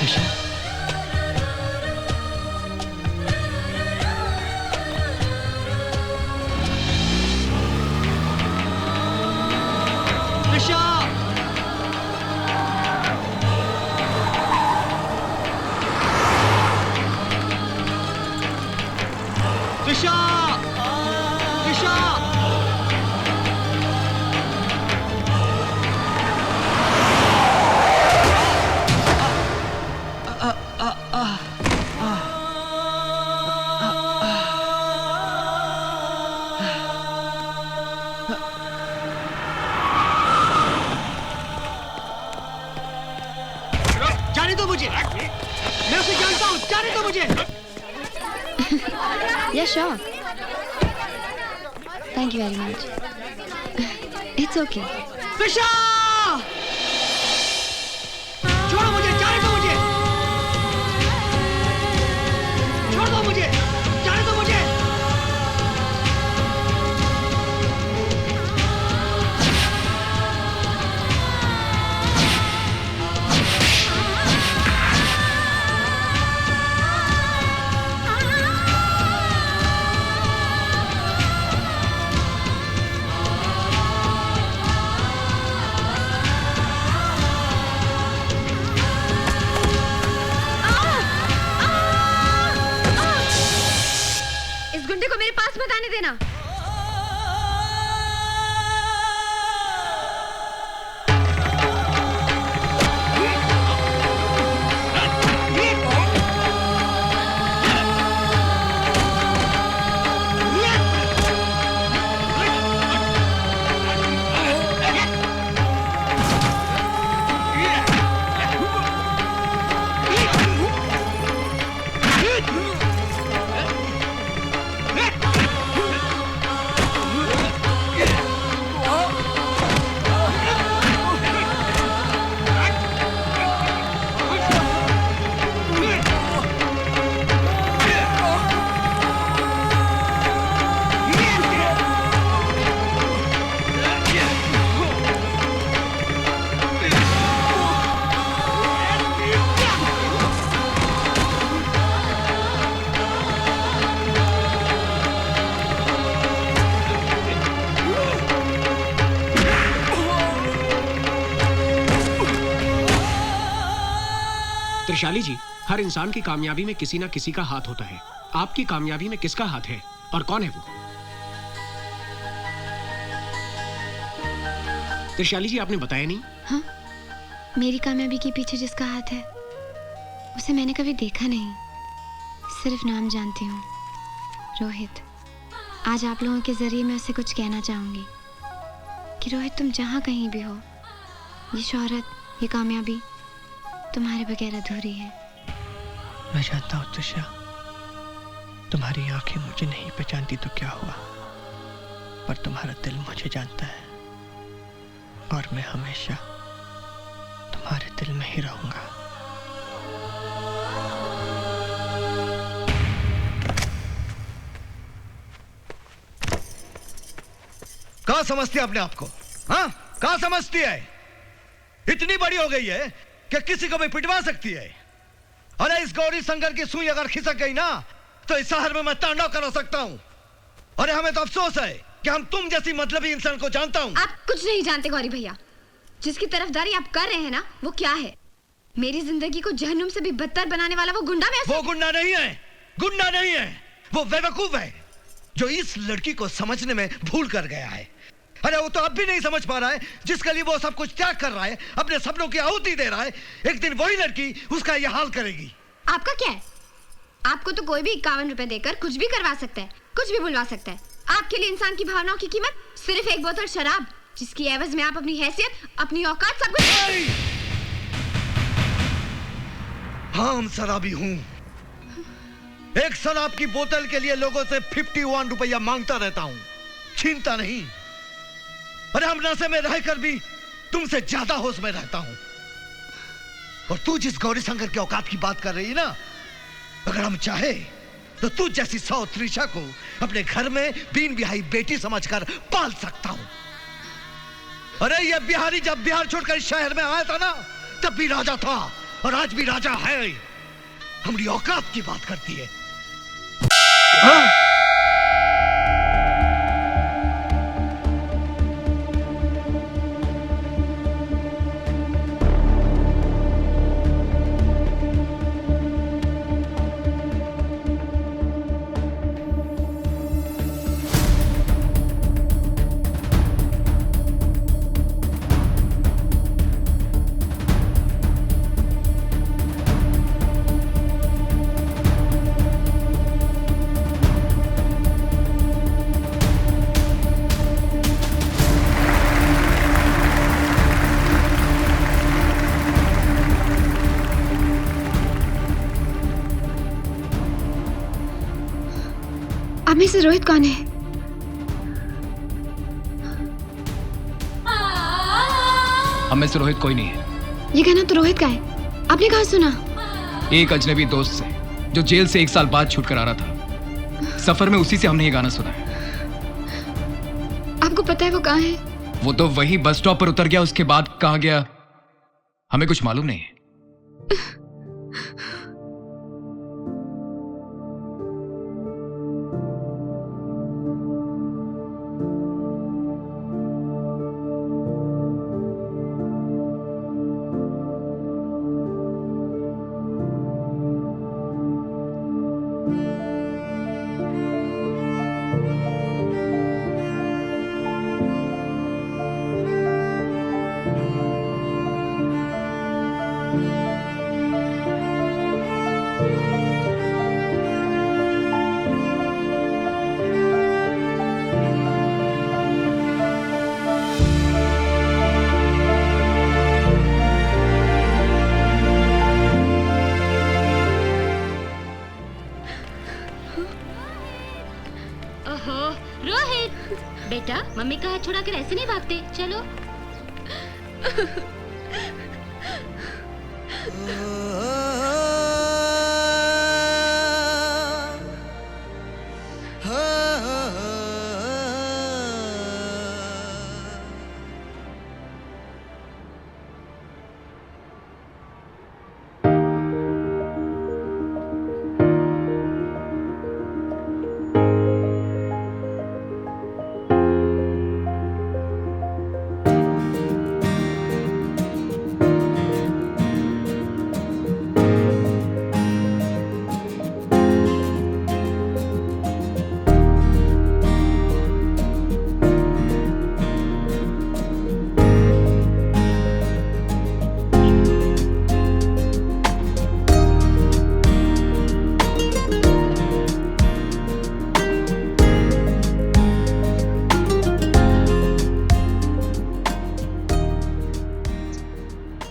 त्रिशा, त्रिशा, त्रिशा, त्रिशा, जाने दो मुझे, मैं उसे जानता हूँ, जाने दो मुझे। Yeah, sure. Thank you very much. It's okay. Trisha! छोड़ो मुझे, जाने दो मुझे। छोड़ दो मुझे, जाने दो मुझे। इस गुंडे को मेरे पास मत आने देना। त्रिशाली जी, हर इंसान की कामयाबी में किसी ना किसी का हाथ होता है। आपकी कामयाबी में किसका हाथ है और कौन है वो? त्रिशाली जी, आपने बताया नहीं। हाँ, मेरी कामयाबी के पीछे जिसका हाथ है उसे मैंने कभी देखा नहीं, सिर्फ नाम जानती हूँ, रोहित। आज आप लोगों के जरिए मैं उसे कुछ कहना चाहूंगी कि रोहित, तुम जहाँ कहीं भी हो, ये शोहरत, ये कामयाबी तुम्हारे बगैर अधूरी है। मैं जानता हूँ त्रिशा, तुम्हारी आंखें मुझे नहीं पहचानती तो क्या हुआ, पर तुम्हारा दिल मुझे जानता है और मैं हमेशा तुम्हारे दिल में ही रहूंगा। कहाँ समझती है अपने आप को? हाँ, कहाँ समझती है? इतनी बड़ी हो गई है कि किसी को भी पिटवा सकती है। अरे इस गौरी शंकर की सुई अगर खिसक गई ना, तो इस शहर में मैं तांडव करा सकता हूँ। अरे हमें तो अफसोस है कि हम तुम जैसी मतलबी इंसान को जानता हूँ। आप कुछ नहीं जानते गौरी भैया। जिसकी तरफदारी आप कर रहे हैं ना, वो क्या है? मेरी जिंदगी को जहन्नुम से भी बदतर बनाने वाला वो गुंडा। वो गुंडा नहीं है, गुंडा नहीं है, वो बेवकूफ है जो इस लड़की को समझने में भूल कर गया है। अरे वो तो अब भी नहीं समझ पा रहा है जिसके लिए वो सब कुछ त्याग कर रहा है, अपने सपनों की आहुति दे रहा है। एक दिन वही लड़की उसका यह हाल करेगी। आपका क्या है? आपको तो कोई भी 51 रुपए देकर कुछ भी करवा सकता है, कुछ भी बुलवा सकता है। आपके लिए इंसान की भावनाओं की कीमत सिर्फ एक बोतल शराब, जिसकी एवज में आप अपनी हैसियत, अपनी औकात, सब कुछ। हाँ, हम शराबी हूँ। एक शराब की बोतल के लिए लोगों से 51 रुपया मांगता रहता हूँ, छीनता नहीं। अरे हम नशे में रहकर भी तुमसे ज्यादा होश में रहता हूं। और तू जिस गौरी शंकर के औकात की बात कर रही है ना, अगर हम चाहे तो तू जैसी 100 त्रिशा को अपने घर में बिन बिहाई बेटी समझकर पाल सकता हूं। अरे ये बिहारी जब बिहार छोड़कर इस शहर में आया था ना, तब भी राजा था, और आज भी राजा है। हमारी औकात की बात करती है। अब में से रोहित कौन है? हम में से रोहित कोई नहीं है। ये गाना तो रोहित का है। आपने कहाँ सुना? एक अजनबी दोस्त से जो जेल से 1 साल बाद छूट कर आ रहा था। सफर में उसी से हमने ये गाना सुना है। आपको पता है वो कहाँ है? वो तो वही बस स्टॉप पर उतर गया, उसके बाद कहाँ गया हमें कुछ मालूम नहीं है। बेटा, मम्मी का हाथ छुड़ाकर ऐसे नहीं भागते। चलो।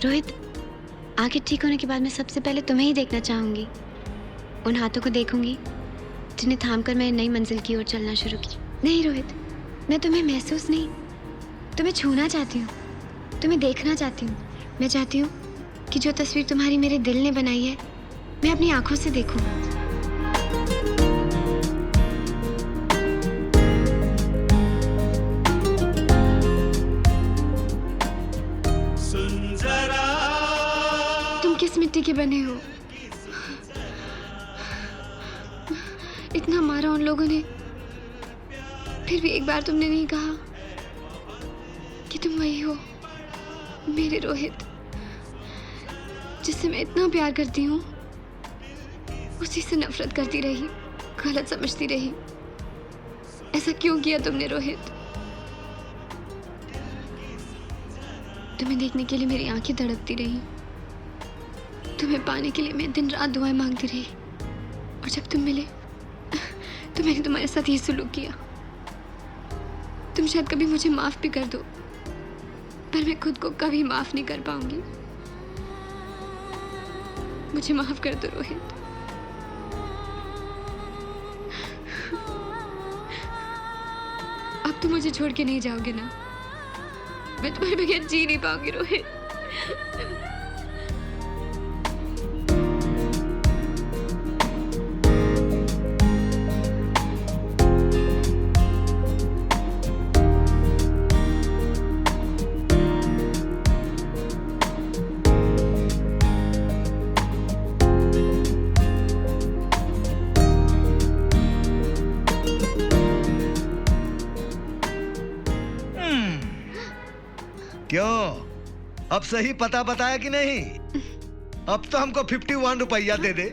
रोहित, आंखें ठीक होने के बाद मैं सबसे पहले तुम्हें ही देखना चाहूंगी। उन हाथों को देखूंगी जिन्हें थामकर मैंने नई मंजिल की ओर चलना शुरू की। नहीं रोहित, मैं तुम्हें महसूस नहीं, तुम्हें छूना चाहती हूँ, तुम्हें देखना चाहती हूँ। मैं चाहती हूँ कि जो तस्वीर तुम्हारी मेरे दिल ने बनाई है, मैं अपनी आंखों से देखूँ। तुम किस मिट्टी के बने हो? इतना मारा उन लोगों ने, फिर भी एक बार तुमने नहीं कहा कि तुम वही हो, मेरे रोहित, जिससे मैं इतना प्यार करती हूँ। उसी से नफरत करती रही, गलत समझती रही। ऐसा क्यों किया तुमने रोहित? तुम्हें देखने के लिए मेरी आंखें धड़कती रही, तुम्हें पाने के लिए मैं दिन रात दुआएं मांगती रही, और जब तुम मिले तो मैंने तुम्हारे साथ ये सुलूक किया। तुम शायद कभी मुझे माफ भी कर दो, पर मैं खुद को कभी माफ नहीं कर पाऊंगी। मुझे माफ कर दो रोहित। अब तुम मुझे छोड़ के नहीं जाओगे ना? मैं तुम्हारे बगैर जी नहीं पाऊंगी रोहित। क्यों, अब सही पता बताया कि नहीं? अब तो हमको 51 रुपया दे दे।